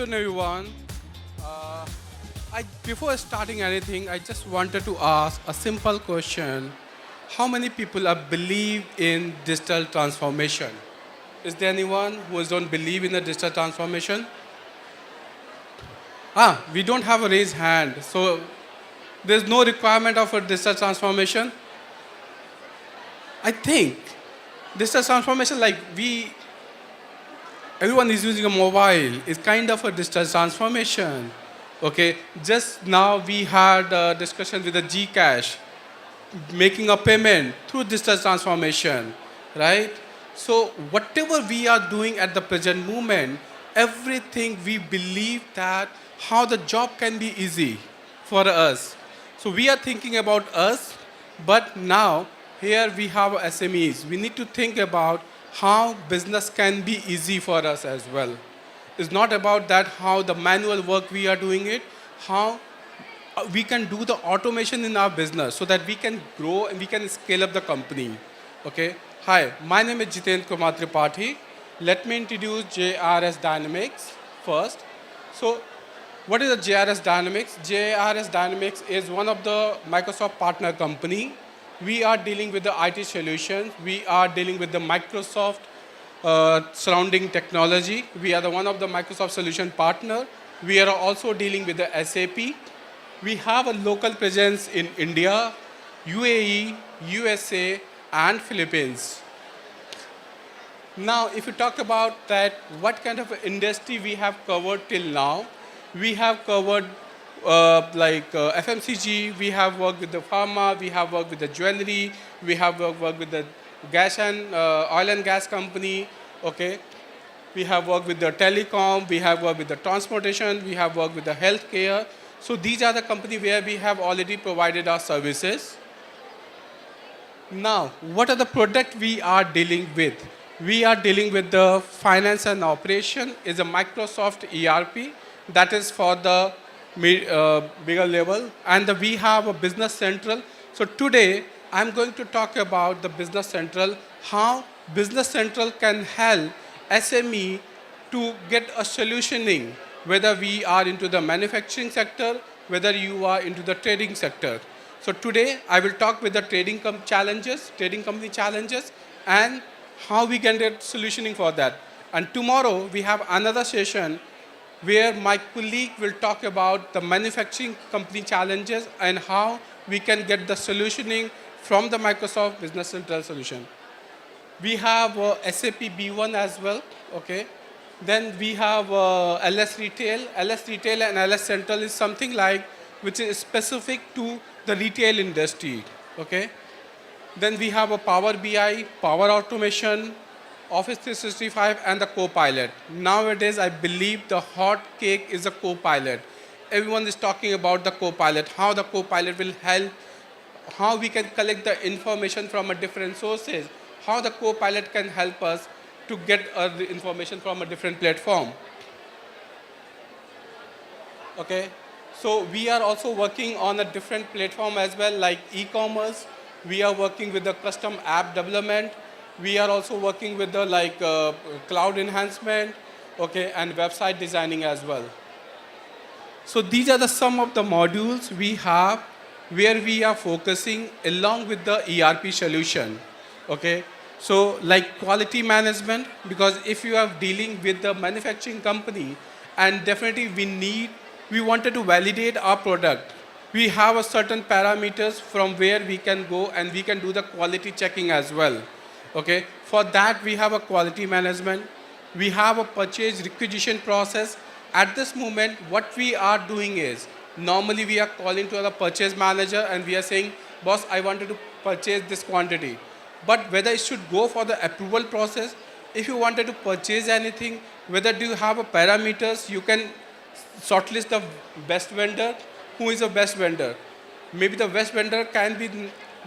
afternoon, everyone. Uh, before starting anything, I just wanted to ask a simple question. How many people are believe in digital transformation? Is there anyone who don't believe in the digital transformation? We don't have a raised hand, so there's no requirement of a digital transformation. I think digital transformation, everyone is using a mobile. It's kind of a digital transformation. Okay, just now we had a discussion with the Gcash, making a payment through digital transformation, right? So whatever we are doing at the present moment, everything we believe that how the job can be easy for us. So we are thinking about us, but now here we have SMEs. We need to think about how business can be easy for us as well. It's not about that how the manual work we are doing it, how we can do the automation in our business so that we can grow and we can scale up the company. Okay. Hi, my name is Jitendra Tripathi. Let me introduce JRS Dynamics first. So, what is the JRS Dynamics? JRS Dynamics is one of the Microsoft partner company. We are dealing with the IT solutions. We are dealing with the Microsoft surrounding technology. We are one of the Microsoft solution partner. We are also dealing with the SAP. We have a local presence in India, UAE, USA, and Philippines. Now, if you talk about that, what kind of industry we have covered till now, we have covered FMCG, we have worked with the pharma, we have worked with the jewelry, we have worked with the gas and oil and gas company, okay. We have worked with the telecom, we have worked with the transportation, we have worked with the healthcare. So these are the companies where we have already provided our services. Now, what are the products we are dealing with? We are dealing with the finance and operation is a Microsoft ERP that is for the bigger level, and we have a business central. So today I'm going to talk about the business central, how business central can help SME to get a solutioning, whether we are into the manufacturing sector, whether you are into the trading sector. So today I will talk with the trading company challenges, and how we can get solutioning for that. And tomorrow we have another session where my colleague will talk about the manufacturing company challenges and how we can get the solutioning from the Microsoft Business Central solution. We have SAP B1 as well, okay. Then we have LS Retail. LS Retail and LS Central is something like which is specific to the retail industry, okay. Then we have a Power BI, Power Automation, Office 365, and the Copilot. Nowadays, I believe the hot cake is a Copilot. Everyone is talking about the Copilot, how the Copilot will help, how we can collect the information from a different sources, how the Copilot can help us to get the information from a different platform. Okay, so we are also working on a different platform as well, like e-commerce. We are working with the custom app development. We are also working with the cloud enhancement, okay, and website designing as well. So these are some of the modules we have where we are focusing along with the ERP solution, okay. So like quality management, because if you are dealing with the manufacturing company, and definitely we wanted to validate our product. We have a certain parameters from where we can go and we can do the quality checking as well. Okay, for that we have a quality management. We have a purchase requisition process. At this moment, what we are doing is, normally we are calling to the purchase manager and we are saying, boss, I wanted to purchase this quantity. But whether it should go for the approval process, if you wanted to purchase anything, whether do you have a parameters, you can shortlist the best vendor. Who is the best vendor? Maybe the best vendor can be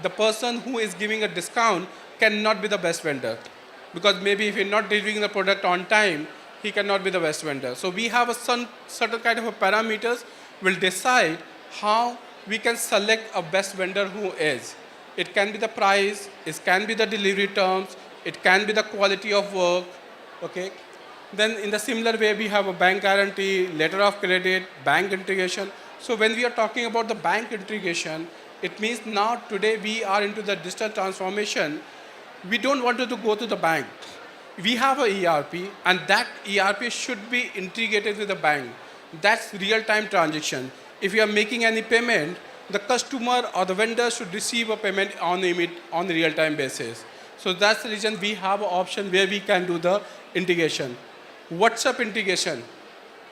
the person who is giving a discount cannot be the best vendor. Because maybe if you're not delivering the product on time, he cannot be the best vendor. So we have a certain kind of a parameters will decide how we can select a best vendor who is. It can be the price, it can be the delivery terms, it can be the quality of work, okay? Then in the similar way, we have a bank guarantee, letter of credit, bank integration. So when we are talking about the bank integration, it means now today we are into the digital transformation. We don't want to go to the bank. We have a ERP, and that ERP should be integrated with the bank. That's real-time transaction. If you are making any payment, the customer or the vendor should receive a payment on a real-time basis. So that's the reason we have an option where we can do the integration. WhatsApp integration.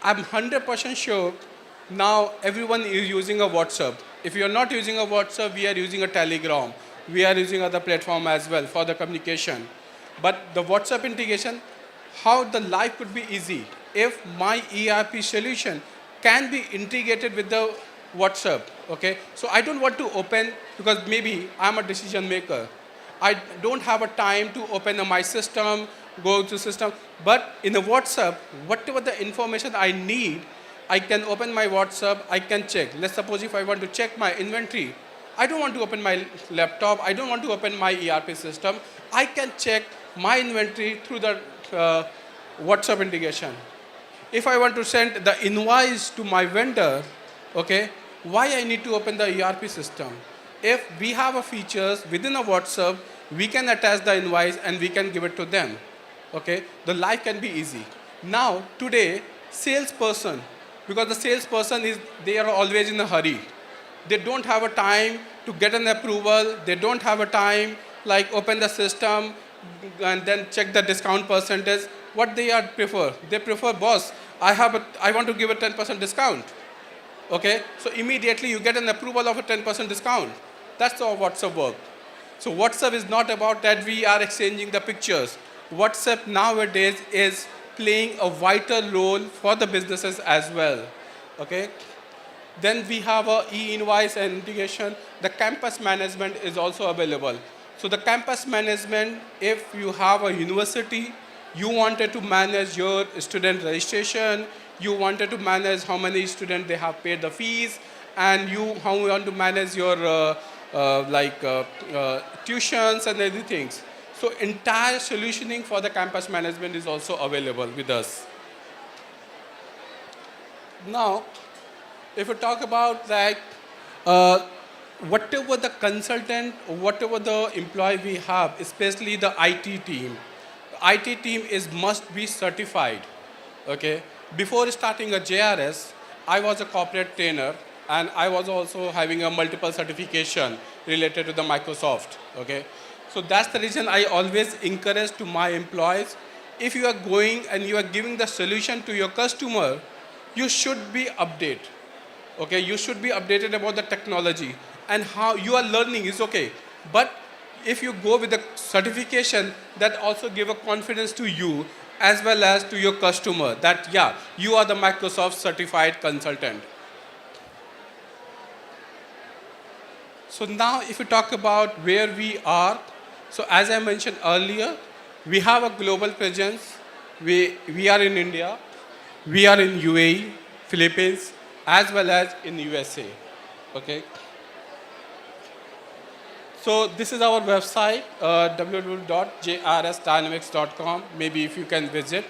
I'm 100% sure now everyone is using a WhatsApp. If you are not using a WhatsApp, we are using a Telegram. We are using other platform as well for the communication. But the WhatsApp integration, how the life could be easy if my ERP solution can be integrated with the WhatsApp. Okay, so I don't want to open because maybe I'm a decision maker. I don't have a time to open my system, go to system. But in a WhatsApp, whatever the information I need, I can open my WhatsApp, I can check. Let's suppose if I want to check my inventory, I don't want to open my laptop, I don't want to open my ERP system. I can check my inventory through the WhatsApp integration. If I want to send the invoice to my vendor, okay, why I need to open the ERP system? If we have a features within a WhatsApp, we can attach the invoice and we can give it to them. Okay, the life can be easy. Now, today, salesperson, because the salesperson they are always in a hurry. They don't have a time to get an approval. They don't have a time like open the system and then check the discount percentage. What they prefer? They prefer, boss, I want to give a 10% discount. Okay, so immediately you get an approval of a 10% discount. That's how WhatsApp works. So WhatsApp is not about that we are exchanging the pictures. WhatsApp nowadays is playing a vital role for the businesses as well. Okay. Then we have a e-invoice and integration. The campus management is also available. So the campus management, if you have a university, you wanted to manage your student registration, you wanted to manage how many students they have paid the fees, and how you want to manage your tuitions and everything. So entire solutioning for the campus management is also available with us. Now, if we talk about like whatever the consultant, whatever the employee we have, especially the IT team, IT team must be certified. Okay. Before starting a JRS, I was a corporate trainer and I was also having a multiple certification related to the Microsoft. Okay. So that's the reason I always encourage to my employees, if you are going and you are giving the solution to your customer, you should be updated. Okay, you should be updated about the technology and how you are learning is okay. But if you go with the certification, that also give a confidence to you as well as to your customer that yeah, you are the Microsoft certified consultant. So now if we talk about where we are, so as I mentioned earlier, we have a global presence. We are in India, we are in UAE, Philippines, as well as in USA. Okay. So this is our website, www.jrsdynamics.com. Maybe if you can visit,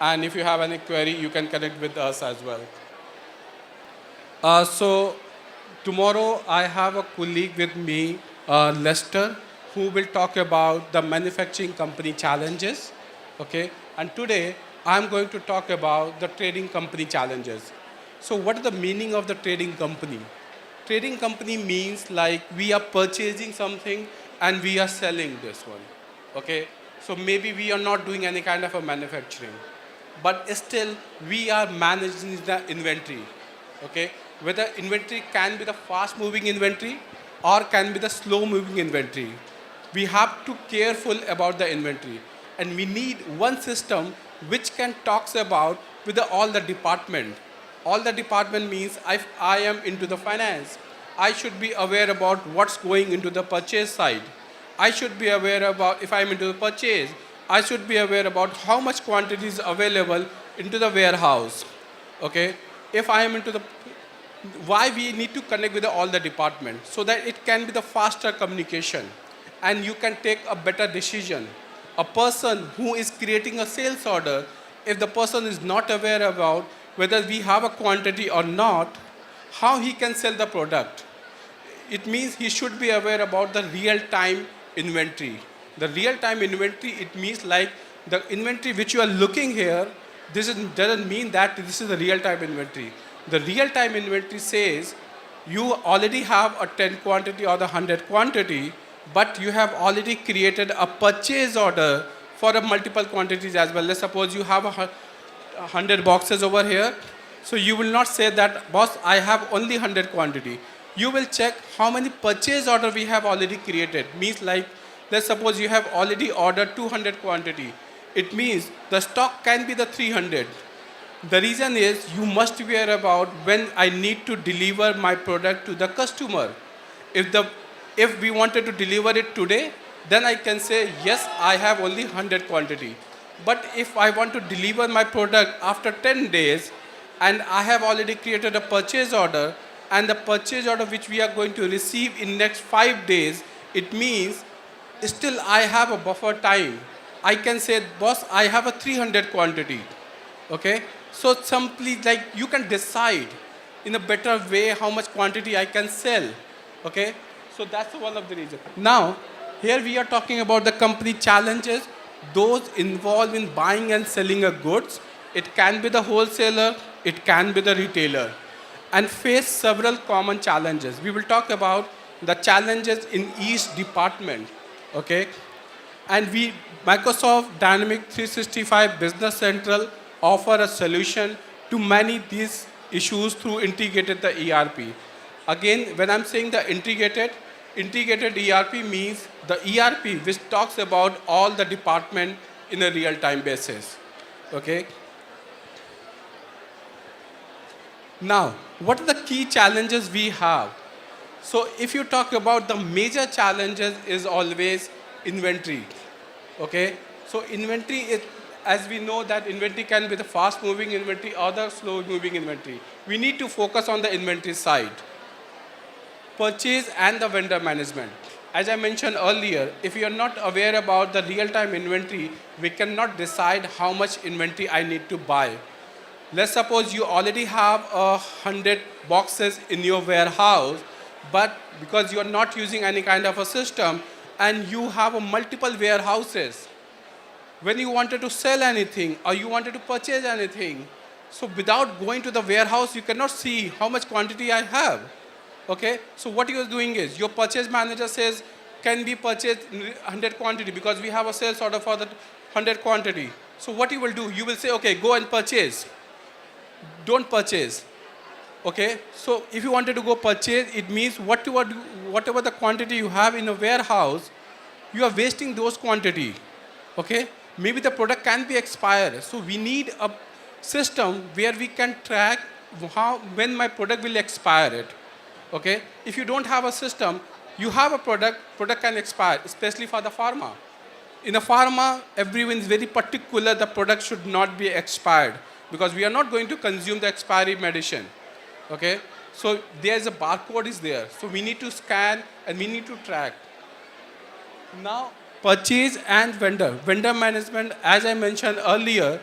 and if you have any query, you can connect with us as well. So tomorrow I have a colleague with me, Lester, who will talk about the manufacturing company challenges. Okay, and today I'm going to talk about the trading company challenges. So what is the meaning of the trading company? Trading company means like we are purchasing something and we are selling this one. Okay, so maybe we are not doing any kind of a manufacturing, but still we are managing the inventory. Okay, whether inventory can be the fast moving inventory or can be the slow moving inventory. We have to be careful about the inventory, and we need one system which can talk about with all the department. All the department means if I am into the finance, I should be aware about what's going into the purchase side. I should be aware about, if I'm into the purchase, I should be aware about how much quantity is available into the warehouse. Okay, if I am into the, why we need to connect with all the departments so that it can be the faster communication and you can take a better decision. A person who is creating a sales order, if the person is not aware about whether we have a quantity or not, how he can sell the product? It means he should be aware about the real-time inventory. The real-time inventory, it means like the inventory which you are looking here, doesn't mean that this is the real-time inventory. The real-time inventory says you already have a 10 quantity or the 100 quantity, but you have already created a purchase order for a multiple quantities as well. Let's suppose you have 100 boxes over here. So you will not say that, boss, I have only 100 quantity. You will check how many purchase order we have already created. Means like, let's suppose you have already ordered 200 quantity. It means the stock can be the 300. The reason is you must be aware about when I need to deliver my product to the customer. If we wanted to deliver it today, then I can say, yes, I have only 100 quantity. But if I want to deliver my product after 10 days, and I have already created a purchase order, and the purchase order which we are going to receive in next 5 days, it means still I have a buffer time. I can say, boss, I have a 300 quantity. Okay? So simply like you can decide in a better way how much quantity I can sell. Okay? So that's one of the reasons. Now, here we are talking about the company challenges, those involved in buying and selling a goods. It can be the wholesaler, it can be the retailer, and face several common challenges. We will talk about the challenges in each department. Okay? And Microsoft Dynamics 365 Business Central offer a solution to many these issues through integrated the ERP. Again, when I'm saying the integrated ERP means the ERP which talks about all the department in a real-time basis. Okay? Now, what are the key challenges we have? So if you talk about the major challenges is always inventory. Okay? So inventory is, as we know that inventory can be the fast moving inventory or the slow moving inventory. We need to focus on the inventory side. Purchase and the vendor management. As I mentioned earlier, if you are not aware about the real-time inventory, we cannot decide how much inventory I need to buy. Let's suppose you already have 100 boxes in your warehouse, but because you are not using any kind of a system and you have a multiple warehouses, when you wanted to sell anything or you wanted to purchase anything, so without going to the warehouse, you cannot see how much quantity I have. Okay? So what you are doing is, your purchase manager says, can be purchased 100 quantity because we have a sales order for the 100 quantity. So what you will do, you will say, okay, go and purchase. Don't purchase. Okay? So if you wanted to go purchase, it means whatever the quantity you have in a warehouse, you are wasting those quantity. Okay? Maybe the product can be expired. So we need a system where we can track when my product will expire it. Okay? If you don't have a system, you have a product can expire, especially for the pharma. In a pharma, everyone is very particular, the product should not be expired because we are not going to consume the expiry medicine. Okay? So there's a barcode is there. So we need to scan and we need to track. Now, purchase and vendor management, as I mentioned earlier,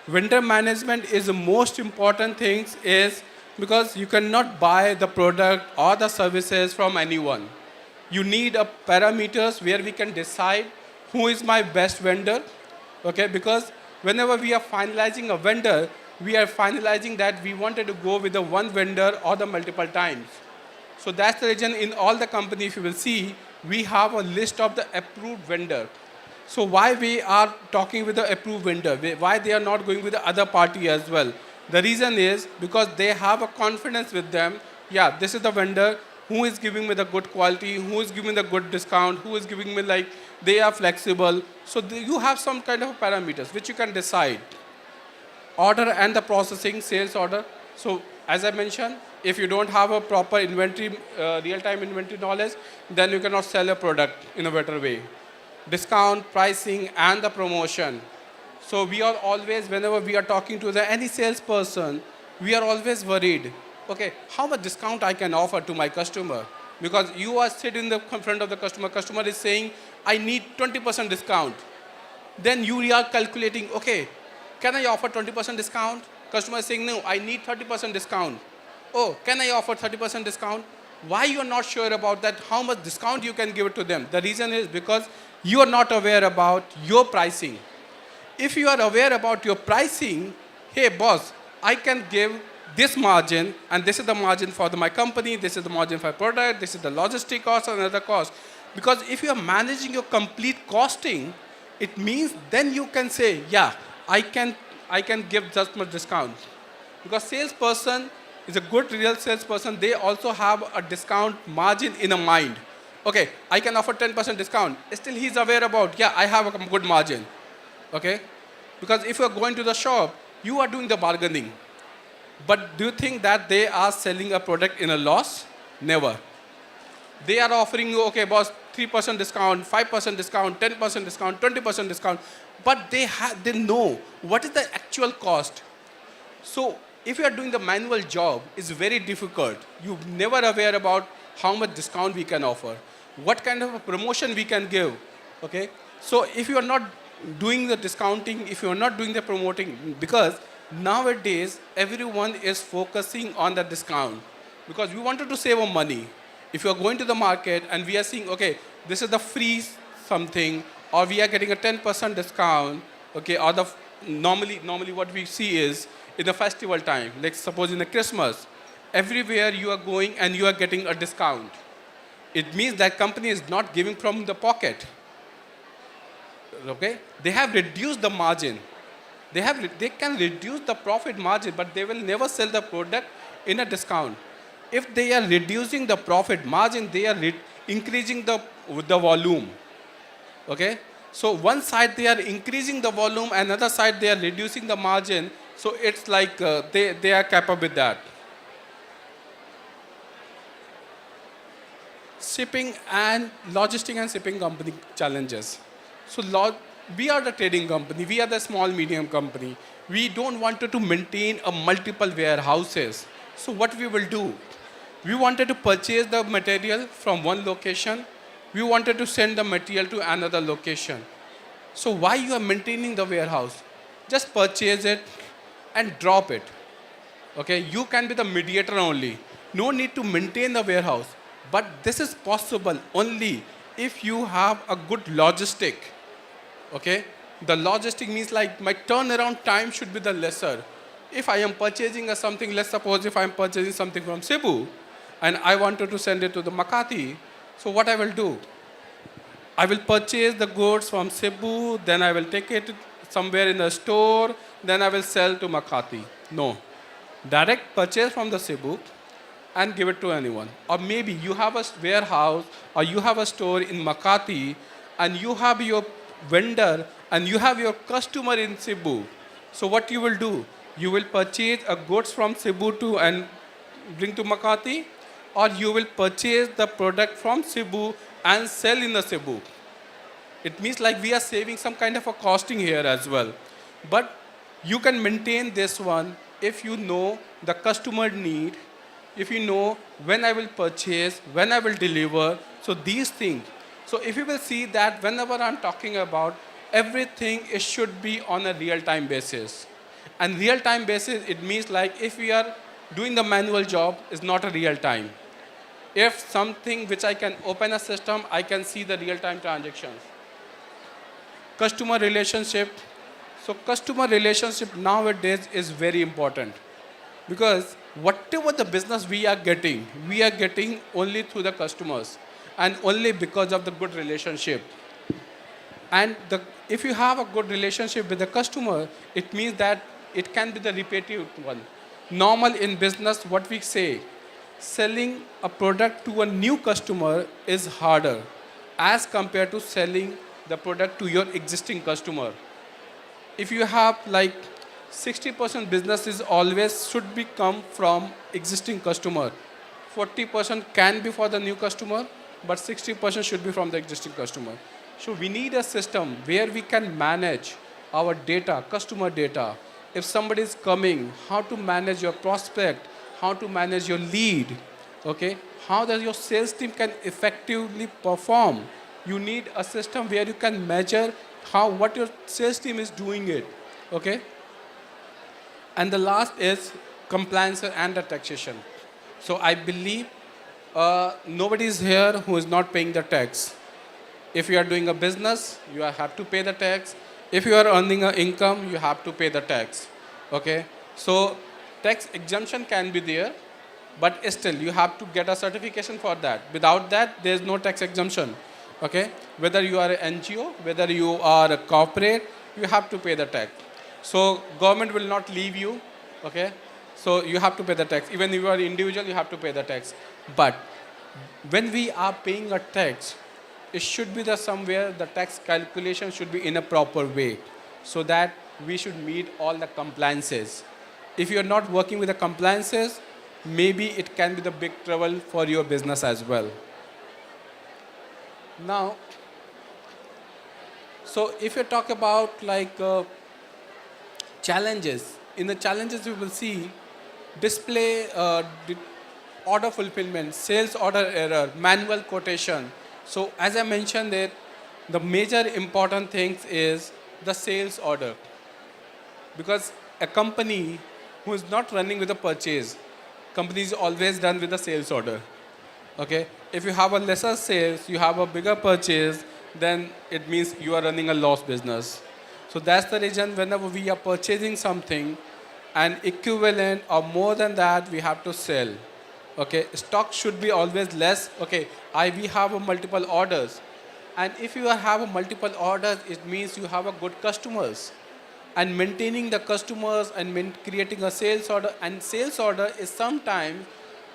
vendor management is the most important thing is because you cannot buy the product or the services from anyone. You need a parameters where we can decide who is my best vendor. Okay, because whenever we are finalizing a vendor, we are finalizing that we wanted to go with the one vendor or the multiple times. So that's the reason in all the companies, if you will see, we have a list of the approved vendor. So why we are talking with the approved vendor? Why they are not going with the other party as well? The reason is because they have a confidence with them. Yeah, this is the vendor who is giving me the good quality, who is giving the good discount, who is giving me like, they are flexible. So you have some kind of parameters which you can decide. Order and the processing, sales order. So as I mentioned, if you don't have a proper inventory, real-time inventory knowledge, then you cannot sell a product in a better way. Discount, pricing, and the promotion. So we are always, whenever we are talking to any salesperson, we are always worried. Okay, how much discount I can offer to my customer? Because you are sitting in the front of the customer. Customer is saying, I need 20% discount. Then you are calculating, okay, can I offer 20% discount? Customer is saying, no, I need 30% discount. Oh, can I offer 30% discount? Why you are not sure about that, how much discount you can give it to them? The reason is because you are not aware about your pricing. If you are aware about your pricing, hey boss, I can give this margin, and this is the margin for my company, this is the margin for product, this is the logistic cost and other cost. Because if you are managing your complete costing, it means then you can say, yeah, I can give just much discount. Because salesperson is a good real salesperson, they also have a discount margin in a mind. Okay, I can offer 10% discount. Still he's aware about, yeah, I have a good margin. Okay? Because if you're going to the shop, you are doing the bargaining. But do you think that they are selling a product in a loss? Never. They are offering you, okay, boss, 3% discount, 5% discount, 10% discount, 20% discount. But they know what is the actual cost. So if you are doing the manual job, it's very difficult. You're never aware about how much discount we can offer, what kind of a promotion we can give. Okay? So if you are not doing the discounting, if you are not doing the promoting, because nowadays everyone is focusing on the discount because we wanted to save our money. If you are going to the market and we are seeing, okay, this is the free something, or we are getting a 10% discount, okay, or normally what we see is in the festival time, like suppose in the Christmas, everywhere you are going and you are getting a discount. It means that company is not giving from the pocket. Okay, they have reduced the margin. They can reduce the profit margin, but they will never sell the product in a discount. If they are reducing the profit margin, they are increasing the volume. Okay, so one side they are increasing the volume, another side they are reducing the margin. So it's like they are capable with that. Shipping and logistic and shipping company challenges. So we are the trading company, we are the small medium company. We don't want to maintain a multiple warehouses. So what we will do, we wanted to purchase the material from one location, we wanted to send the material to another location. So why you are maintaining the warehouse? Just purchase it and drop it. Okay, you can be the mediator only. No need to maintain the warehouse. But this is possible only if you have a good logistic. Okay, the logistic means like my turnaround time should be the lesser. If I am purchasing something, let's suppose if I am purchasing something from Cebu and I wanted to send it to the Makati, so what I will do? I will purchase the goods from Cebu, then I will take it somewhere in the store, then I will sell to Makati. No. Direct purchase from the Cebu and give it to anyone. Or maybe you have a warehouse or you have a store in Makati and you have your vendor and you have your customer in Cebu. So what you will do? You will purchase a goods from Cebu and bring to Makati, or you will purchase the product from Cebu and sell in the Cebu. It means like we are saving some kind of a costing here as well. But you can maintain this one if you know the customer need, if you know when I will purchase, when I will deliver. So these things. So if you will see that whenever I'm talking about everything, it should be on a real-time basis. And real-time basis, it means like if we are doing the manual job, is not a real-time. If something which I can open a system, I can see the real-time transactions. Customer relationship. So customer relationship nowadays is very important. Because whatever the business we are getting only through the customers and only because of the good relationship. And if you have a good relationship with the customer, it means that it can be the repetitive one. Normal in business, what we say, selling a product to a new customer is harder as compared to selling the product to your existing customer. If you have like 60% business is always should be come from existing customer. 40% can be for the new customer, but 60% should be from the existing customer. So we need a system where we can manage our data, customer data. If somebody is coming, how to manage your prospect, how to manage your lead, okay? How does your sales team can effectively perform? You need a system where you can measure what your sales team is doing it, okay? And the last is compliance and the taxation. So I believe nobody is here who is not paying the tax. If you are doing a business, you have to pay the tax. If you are earning an income, you have to pay the tax. Okay? So tax exemption can be there, but still you have to get a certification for that. Without that, there is no tax exemption. Okay? Whether you are an NGO, whether you are a corporate, you have to pay the tax. So government will not leave you. Okay? So you have to pay the tax. Even if you are individual, you have to pay the tax. But when we are paying a tax, it should be the somewhere the tax calculation should be in a proper way, so that we should meet all the compliances. If you are not working with the compliances, maybe it can be the big trouble for your business as well. Now, so if you talk about like challenges, in the challenges you will see display order fulfillment, sales order error, manual quotation. So as I mentioned it, the major important things is the sales order. Because a company who is not running with a purchase, company is always done with a sales order. Okay? If you have a lesser sales, you have a bigger purchase, then it means you are running a loss business. So that's the reason whenever we are purchasing something, an equivalent or more than that we have to sell. Okay, stock should be always less. Okay, we have a multiple orders, and if you have a multiple orders, it means you have a good customers, and maintaining the customers and creating a sales order. And sales order is sometimes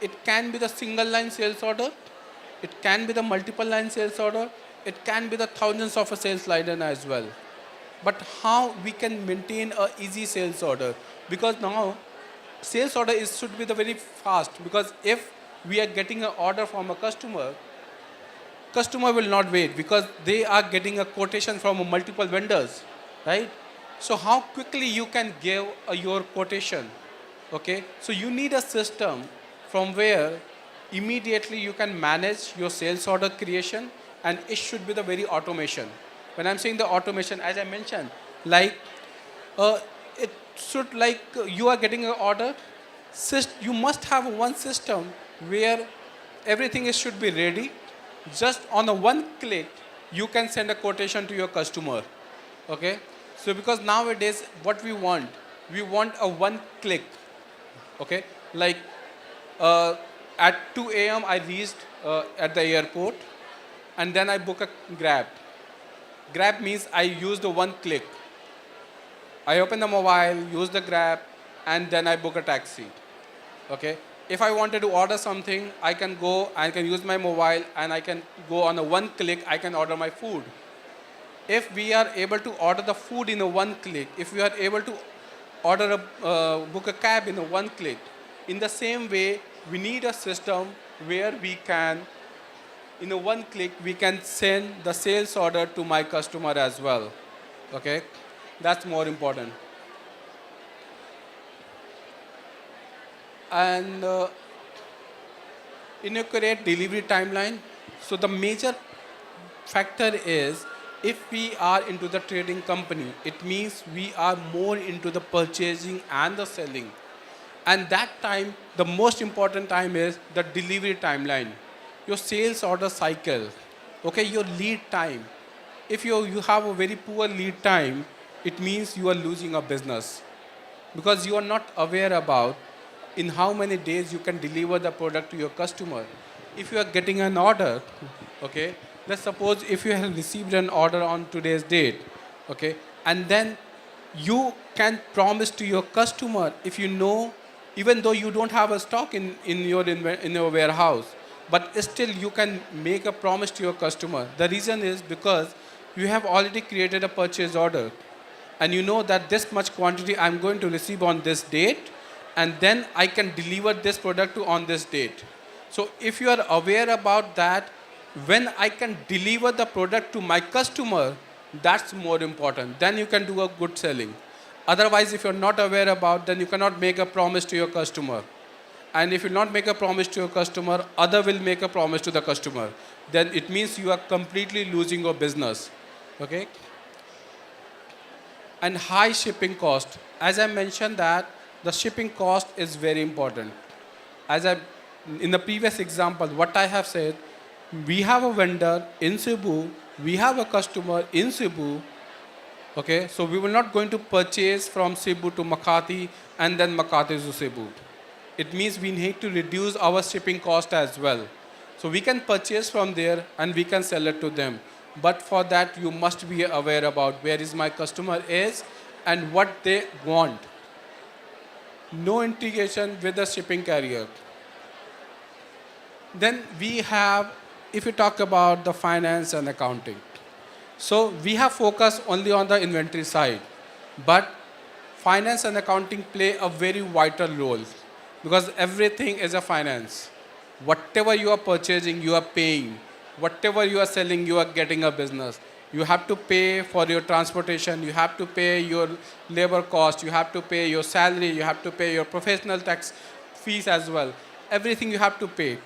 it can be the single line sales order, it can be the multiple line sales order, it can be the thousands of a sales line as well. But how we can maintain a easy sales order? Because now sales order should be the very fast, because if we are getting an order from a customer, customer will not wait because they are getting a quotation from a multiple vendors, right? So how quickly you can give your quotation? Okay, so you need a system from where immediately you can manage your sales order creation, and it should be the very automation. When I'm saying the automation, as I mentioned, like it should like you are getting an order, you must have one system where everything should be ready. Just on a one click, you can send a quotation to your customer. Okay, so because nowadays what we want a one click. Okay, like at 2 a.m. I reached at the airport, and then I book a Grab. Grab means I use the one click. I open the mobile, use the Grab, and then I book a taxi. Okay. If I wanted to order something, I can use my mobile, and I can go on a one click, I can order my food. If we are able to order the food in a one click, if we are able to book a cab in a one click, in the same way, we need a system where we can, in a one click, we can send the sales order to my customer as well. Okay, that's more important. And inaccurate delivery timeline. So the major factor is, if we are into the trading company, it means we are more into the purchasing and the selling. And that time, the most important time is the delivery timeline. Your sales order cycle, okay, your lead time. If you have a very poor lead time, it means you are losing a business, because you are not aware about in how many days you can deliver the product to your customer. If you are getting an order, okay, let's suppose if you have received an order on today's date, okay, and then you can promise to your customer, if you know, even though you don't have a stock in your warehouse, but still you can make a promise to your customer. The reason is because you have already created a purchase order, and you know that this much quantity I'm going to receive on this date, and then I can deliver this product on this date. So if you are aware about that, when I can deliver the product to my customer, that's more important. Then you can do a good selling. Otherwise, if you're not aware about, then you cannot make a promise to your customer. And if you not make a promise to your customer, other will make a promise to the customer. Then it means you are completely losing your business. Okay? And high shipping cost. As I mentioned that the shipping cost is very important. As I, in the previous example, what I have said, we have a vendor in Cebu, we have a customer in Cebu, okay? So we will not going to purchase from Cebu to Makati and then Makati to Cebu. It means we need to reduce our shipping cost as well. So we can purchase from there and we can sell it to them. But for that, you must be aware about where is my customer is and what they want. No integration with the shipping carrier. Then we have, if you talk about the finance and accounting. So we have focused only on the inventory side, but finance and accounting play a very vital role because everything is a finance. Whatever you are purchasing, you are paying. Whatever you are selling, you are getting a business. You have to pay for your transportation, you have to pay your labor cost, you have to pay your salary, you have to pay your professional tax fees as well. Everything you have to pay.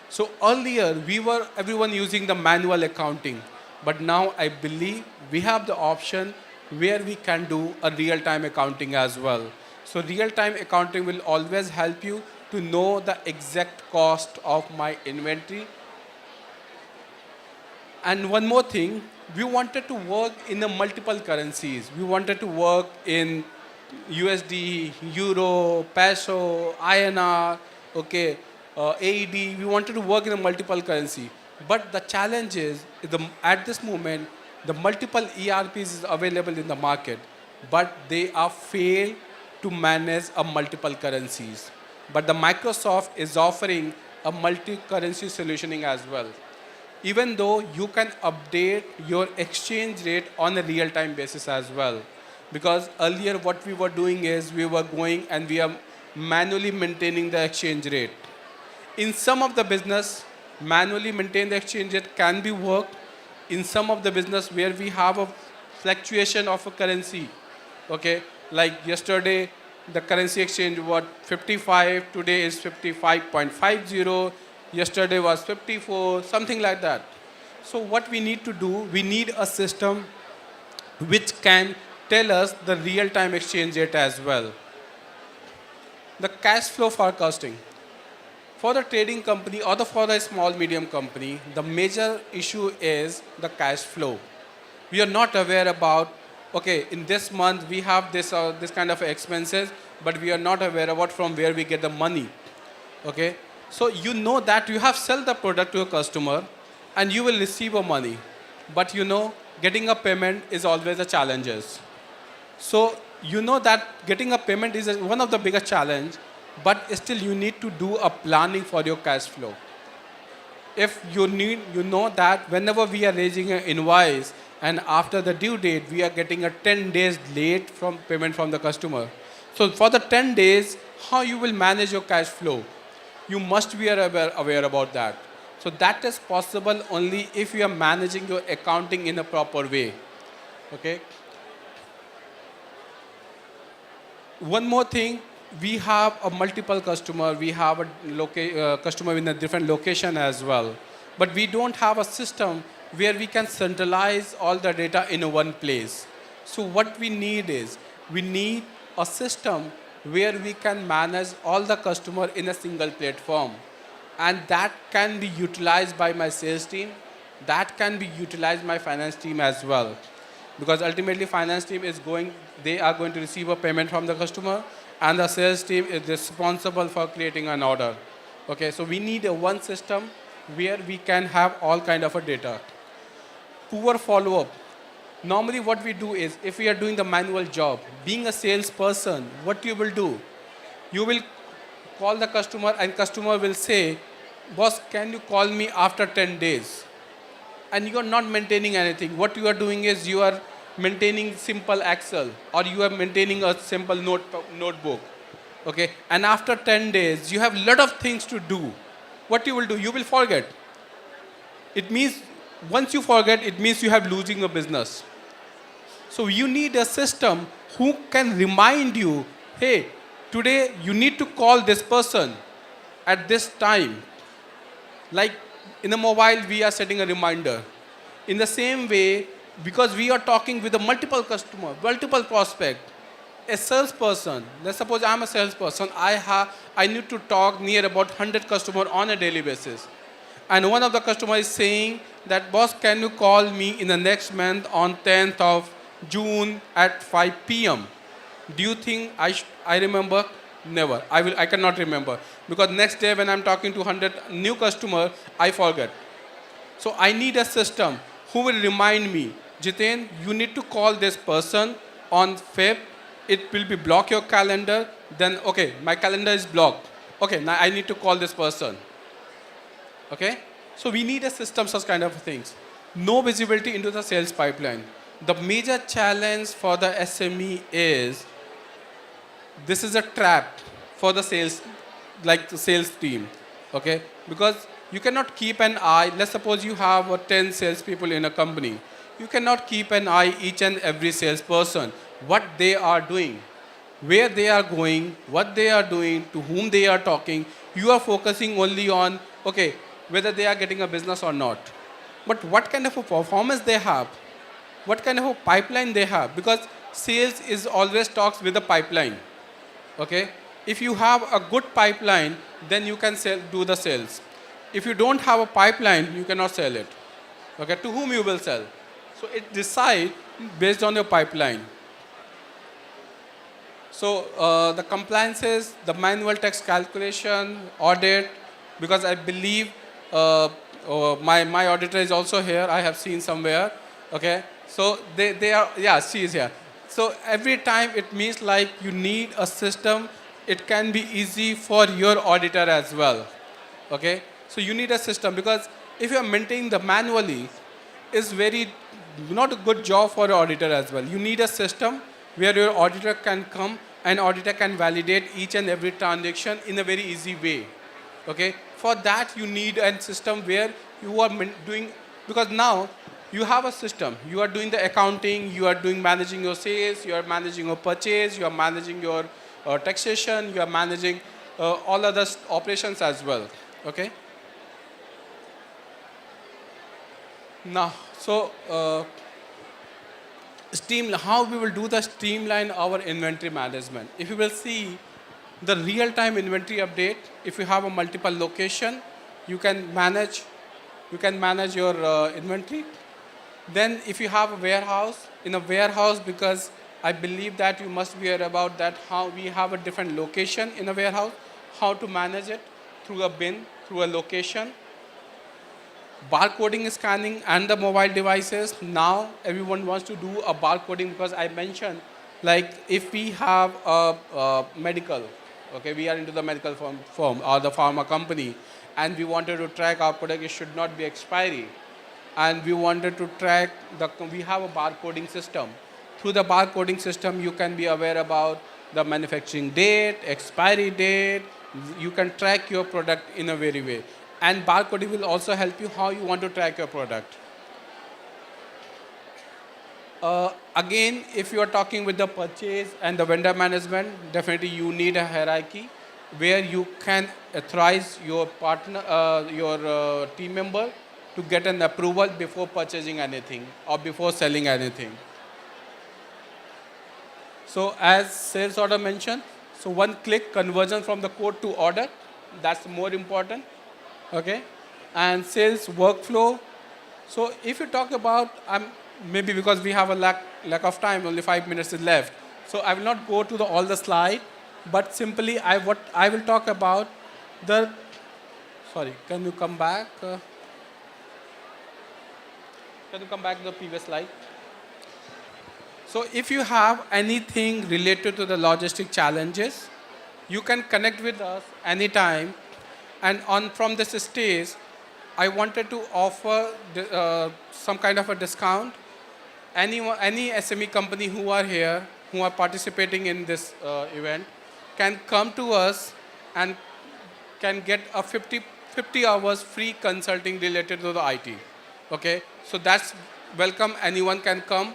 So earlier, we were everyone using the manual accounting. But now I believe we have the option where we can do a real-time accounting as well. So real-time accounting will always help you to know the exact cost of my inventory. And one more thing, we wanted to work in the multiple currencies. We wanted to work in USD, Euro, Peso, INR, okay, AED. We wanted to work in a multiple currency. But the challenge is, at this moment, the multiple ERPs is available in the market, but they are failed to manage a multiple currencies. But the Microsoft is offering a multi-currency solutioning as well. Even though you can update your exchange rate on a real-time basis as well. Because earlier what we were doing is we were going and we are manually maintaining the exchange rate. In some of the business, manually maintain the exchange rate can be worked. In some of the business where we have a fluctuation of a currency, okay, like yesterday the currency exchange was 55, today is 55.50, yesterday was 54, something like that. So what we need to do, we need a system which can tell us the real-time exchange rate as well. The cash flow forecasting. For the trading company or for the small medium company, the major issue is the cash flow. We are not aware about, okay, in this month we have this kind of expenses, but we are not aware about from where we get the money. Okay, so you know that you have sell the product to a customer and you will receive a money, but you know getting a payment is always a challenges. So you know that getting a payment is one of the biggest challenge, but still you need to do a planning for your cash flow. If you know that whenever we are raising an invoice and after the due date, we are getting a 10 days late from payment from the customer. So for the 10 days, how you will manage your cash flow? You must be aware about that. So that is possible only if you are managing your accounting in a proper way. Okay. One more thing, we have a multiple customer, we have a customer in a different location as well. But we don't have a system where we can centralize all the data in one place. So what we need is, we need a system where we can manage all the customer in a single platform. And that can be utilized by my sales team, that can be utilized by my finance team as well. Because ultimately finance team is they are going to receive a payment from the customer, and the sales team is responsible for creating an order. Okay, so we need a one system where we can have all kind of a data. Poor follow-up. Normally what we do is, if we are doing the manual job, being a salesperson, what you will do? You will call the customer and customer will say, boss, can you call me after 10 days? And you are not maintaining anything. What you are doing is you are maintaining simple Excel, or you are maintaining a simple notebook. Okay, and after 10 days, you have a lot of things to do. What you will do? You will forget. It means, once you forget, it means you have losing a business. So you need a system who can remind you, hey, today you need to call this person at this time. Like in a mobile, we are setting a reminder. In the same way, because we are talking with a multiple customer, multiple prospect, a salesperson, let's suppose I'm a salesperson, I need to talk near about 100 customers on a daily basis. And one of the customer is saying that, boss, can you call me in the next month on 10th of June at 5 p.m. Do you think I remember? Never. I cannot remember. Because next day when I'm talking to 100 new customer, I forget. So I need a system who will remind me, Jiten, you need to call this person on Feb. It will be block your calendar. Then, okay, my calendar is blocked. Okay, now I need to call this person. Okay? So we need a system, such kind of things. No visibility into the sales pipeline. The major challenge for the SME is, this is a trap for the sales, like the sales team. Okay? Because you cannot keep an eye. Let's suppose you have 10 salespeople in a company. You cannot keep an eye each and every salesperson, what they are doing, where they are going, what they are doing, to whom they are talking. You are focusing only on, okay, whether they are getting a business or not. But what kind of a performance they have, what kind of a pipeline they have, because sales is always talks with the pipeline. Okay? If you have a good pipeline, then you can do the sales. If you don't have a pipeline, you cannot sell it. Okay? To whom you will sell? So it decides based on your pipeline. So the compliances, the manual text calculation, audit, because I believe my auditor is also here. I have seen somewhere. Okay, so they are, yeah, she is here. So every time it means like you need a system. It can be easy for your auditor as well. Okay, so you need a system, because if you are maintaining the manually, is very not a good job for your auditor as well. You need a system where your auditor can come and auditor can validate each and every transaction in a very easy way. Okay, for that you need a system where you are doing, because now you have a system. You are doing the accounting, you are doing managing your sales, you are managing your purchase, you are managing your taxation, you are managing all other operations as well. Okay. Now, so how we will do the streamline our inventory management. If you will see the real-time inventory update, if you have a multiple location, you can manage your inventory. Then if you have a warehouse, in a warehouse, because I believe that you must be aware about that, how we have a different location in a warehouse, how to manage it through a bin, through a location. Barcoding, scanning, and the mobile devices. Now everyone wants to do a barcoding, because I mentioned, like if we have a medical, okay, we are into the medical firm or the pharma company, and we wanted to track our product, it should not be expiry. And we wanted to track, we have a barcoding system. Through the barcoding system, you can be aware about the manufacturing date, expiry date. You can track your product in a very way. And barcoding will also help you how you want to track your product. Again, if you are talking with the purchase and the vendor management, definitely you need a hierarchy where you can authorize your partner, your team member to get an approval before purchasing anything or before selling anything. So as sales order mentioned, so one click conversion from the quote to order, that's more important. Okay, and sales workflow. So if you talk about, maybe because we have a lack of time, only 5 minutes is left. So I will not go to all the slide, but simply what I will talk about the. Sorry, can you come back? Can you come back to the previous slide? So if you have anything related to the logistic challenges, you can connect with us anytime. And from this stage, I wanted to offer some kind of a discount. Any SME company who are here, who are participating in this event, can come to us and can get a 50 hours free consulting related to the IT. Okay, so that's welcome. Anyone can come.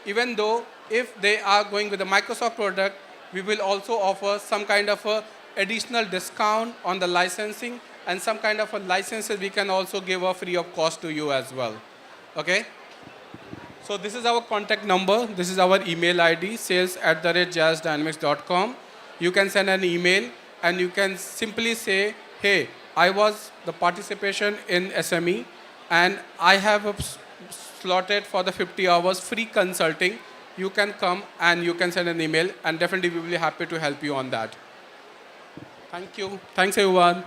Even though if they are going with a Microsoft product, we will also offer some kind of a additional discount on the licensing, and some kind of a licenses we can also give a free of cost to you as well. Okay. So this is our contact number. This is our email ID, sales@jazdynamics.com. You can send an email and you can simply say, hey, I was the participation in SME and I have slotted for the 50 hours free consulting. You can come and you can send an email and definitely we will be happy to help you on that. Thank you. Thanks everyone.